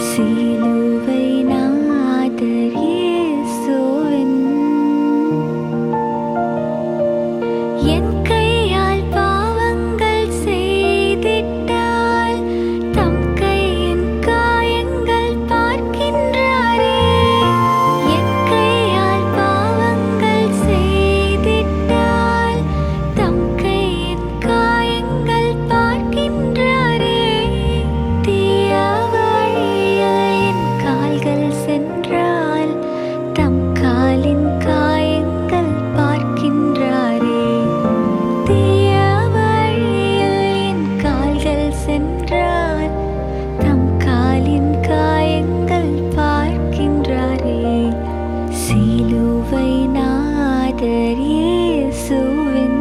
சிலுவை நாதர் இயேசுவின் என் கையால் பாவங்கள் செய்திட்டால் தம் கையின் காயங்கள் பார்க்கின்றாரே. என் கையால் பாவங்கள் செய்திட்டால் தம் கையின் காயங்கள் பார்க்கின்றாரே. தீய வழியில் என் கால்கள் சென்றால் தம் காலின் காயங்கள் பார்க்கின்றாரே. தீய வழியில் என் கால்கள் சென்றால் தம் காலின் காயங்கள் பார்க்கின்றாரே. சிலுவை நாதர் இயேசுவின்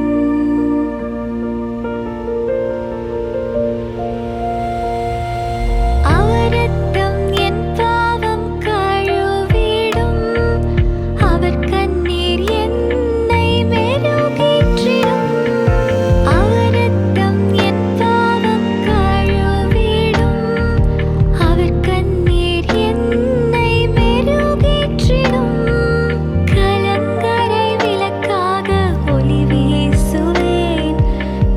அவர் இரத்தம் என் பாவம் கழுவிடும். அவர் கண்ணீர் என்னை மெருகேற்றிடும். அவர் இரத்தம் என் பாவம் கழுவிடும். அவர் கண்ணீர் என்னை மெருகேற்றிடும். கலங்கரை விளக்காக ஒளி வீசுவேன்.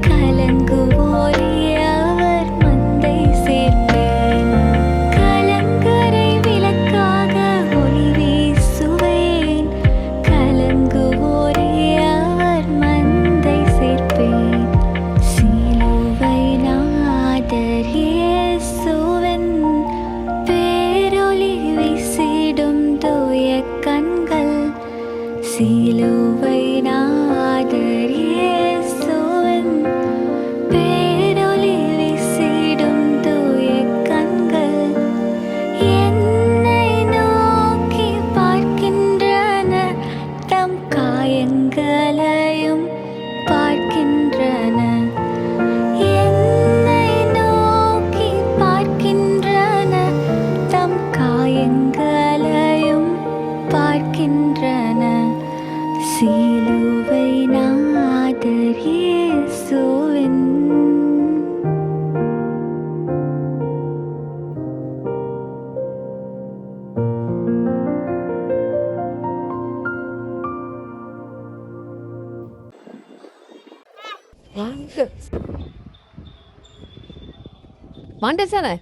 கலங்குவோரை அவர் மந்தை சேர்ப்பேன். கலங்கரை விளக்காக ஒளி வீசுவேன். கலங்குவோரை அவர் மந்தை சேர்ப்பேன். சிலுவை நாதர் இயேசுவின் பேரொளி வீசிடும் தூய கண்கள். சிலுவை நாதர் இயேசுவின் பேரொளி வீசிடும் தூய கண்கள் என்னை நோக்கி பார்க்கின்றன. தம் காயங்களையும் பார்க்கின்றன. என்னை நோக்கி பார்க்கின்றன. தம் காயங்களையும் பார்க்கின்றன. சிலுவை நாதர் இயேசுவின் மாண்டேசானே